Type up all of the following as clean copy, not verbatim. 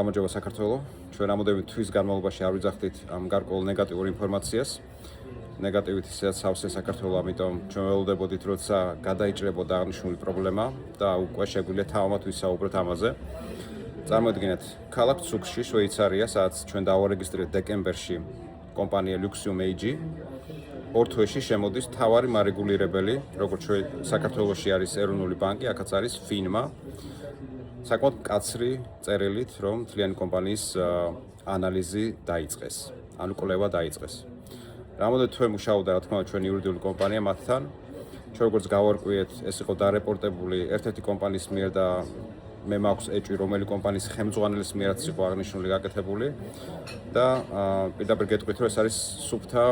გამარჯობა საქართველო. ჩვენ რამოდენიმე თვის განმავლობაში არ ვიძახდით ამ გარკვეულ ნეგატიურ ინფორმაციას. ნეგატივით ისედაც სავსე საქართველო, ამიტომ ჩვენ ველოდებოდით, როცა გადაიჭრებოდა აღნიშნული პრობლემა და უკვე შეგვიძლია თავად ვისაუბროთ ამაზე. წარმოიდგინეთ, ქალაქ ცუგში, შვეიცარია, სადაც ჩვენ დავარეგისტრირეთ დეკემბერში კომპანია Luxium AG. ორ თვეში შემოდის მთავარი მარეგულირებელი, როგორც საქართველოში არის ეროვნული ბანკი, აქაც არის FINMA. საკმაოდ მკაცრი წერილით, რომ მთლიანი კომპანიის ანალიზი დაიწყეს, ანუ კვლევა დაიწყეს. რამოდენიმე თვე მუშაობდა, რა თქმა უნდა, ჩვენი იურიდიული კომპანია მათთან. ჩვენ როგორც გავარკვიეთ, ეს იყო დარეპორტებული ერთ-ერთი კომპანიის მიერ და მე მაქვს ეჭვი, რომელი კომპანიის ხელმძღვანელის მიერაც იყო აღნიშნული გაკეთებული და პირდაპირ გეტყვით, რომ ეს არის სუფთა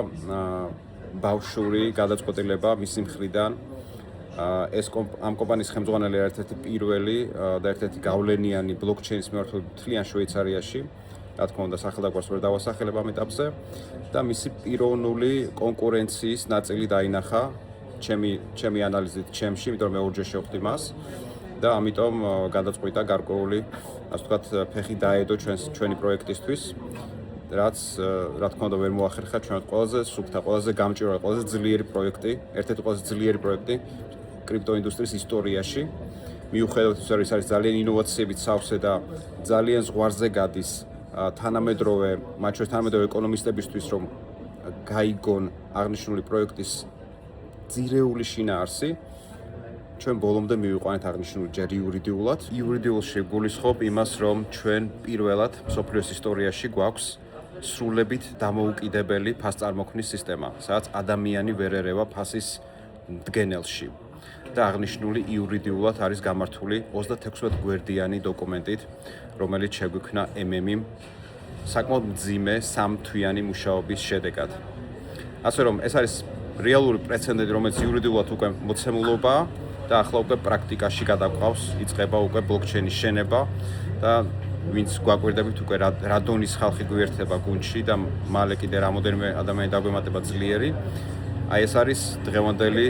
ბავშვური გადაწყვეტილება მისი მხრიდან. ამ კომპანიის ხელმძღვანელი ერთ-ერთი პირველი და ერთ-ერთი გავლენიანი ბლოკჩეინის მიმართული მთლიან შვეიცარიაში, რა თქმა უნდა, სახელდაგვარს ვერ დავასახელებ ამ ეტაპზე და მისი პიროვნული კონკურენციის ნაწილი დაინახა ჩემი ანალიზით ჩემში, იმიტომ რომ მე ორჯერ შევხვდი მას და ამიტომ გადაწყვიტა გარკვეული, ასე ვთქვათ, ფეხი დაედო ჩვენი პროექტისთვის, რაც რა თქმა უნდა ვერ მოახერხა ჩვენთ ყველაზე სუფთა, ყველაზე გამჭვირვალე, ყველაზე ძლიერი პროექტი, ერთ-ერთი ყველაზე ძლიერი პროექტი კრიპტოინდუსტრიის ისტორიაში. მიუხედავად იმისა, რომ ის არის ძალიან ინოვაციებით სავსე და ძალიან ზღვარზე გადის თანამედროვე, მათ შორის თანამედროვე ეკონომისტებისთვის, რომ გაიგონ აღნიშნული პროექტის ძირეული შინაარსი, ჩვენ ბოლომდე მივიყვანეთ აღნიშნული ჯერ იურიდიულად. იურიდიულში გულისხმობ იმას, რომ ჩვენ პირველად მსოფლიოს ისტორიაში გვაქვს სრულებით დამოუკიდებელი ფასწარმოქმნის სისტემა, სადაც ადამიანი ვერ ერევა ფასის მდგენელში. და აღნიშნული იურიდიულად არის გამართული 36 გვერდიანი დოკუმენტით, რომელიც შეგვიქმნა MM-იმ საკმაოდ მძიმე სამთვიანი მუშაობის შედეგად. ასე რომ ეს არის რეალური პრეცედენტი, რომელიც იურიდიულად უკვე მოცემულობაა და ახლა უკვე პრაქტიკაში გადაგვყავს, იწყება უკვე ბლოკჩეინის შენება და ვინც გვაკვირდებით უკვე რა დონის ხალხი გვიერთება გუნდში და მალე კიდე რამოდენიმე ადამიანი დაგვემატება ძლიერი. აი ეს არის დღევანდელი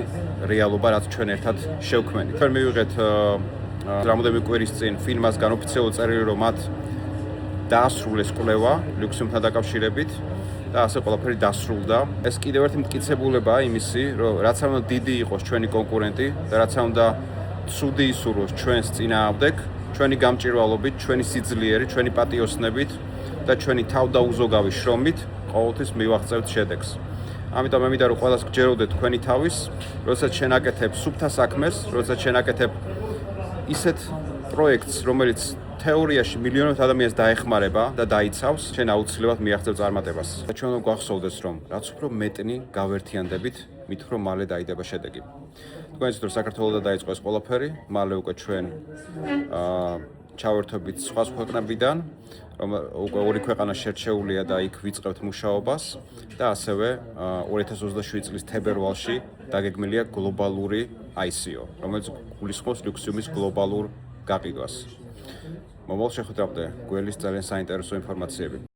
რეალობა, რაც ჩვენ ერთად შევქმნით. ჩვენ მივიღეთ რამოდენიმე კვირის წინ FINMA-სგან ოფიციალური წერილი, რომ მათ დაასრულეს კვლევა Luxium-თან დაკავშირებით და ასე ყველაფერი დასრულდა. ეს კიდევ ერთი მტკიცებულებაა იმისი, რომ რაც არ უნდა დიდი იყოს ჩვენი კონკურენტი და რაც არ უნდა ცუდი ისურვოს ჩვენს წინააღმდეგ, ჩვენი გამჭვირვალობით, ჩვენი სიძლიერით, ჩვენი პატიოსნებით და ჩვენი თავდაუზოგავი შრომით ყოველთვის მივაღწევთ შედეგს. ამიტომ მე მინდა რომ ყველას გჯეროდეთ თქვენი თავის, როდესაც შენ აკეთებ სუფთა საქმეს, როდესაც შენ აკეთებ ისეთ პროექტს, რომელიც თეორიაში მილიონობით ადამიანს დაეხმარება და დაიცავს, შენ აუცილებლად მიაღწევ წარმატებას. და ჩვენ უნდა გვახსოვდეს, რომ რაც უფრო მეტნი გავერთიანდებით, მით უფრო მალე დაიდება შედეგი. თქვენ იცით, რომ საქართველოსთან დაიწყო ეს ყველაფერი, მალე უკვე ჩვენ ჩავერთვებით სხვა ქვეყნებიდან, რომ უკვე ორი ქვეყანა შერჩეულია და იქ ვიწყებთ მუშაობას და ასევე 2027 წლის თებერვალში დაგეგმილია გლობალური ICO, რომელიც გულისხმობს Luxium-ის გლობალურ გაყიდვას. მომავალ შეხვედრამდე გველის ძალიან საინტერესო ინფორმაციები.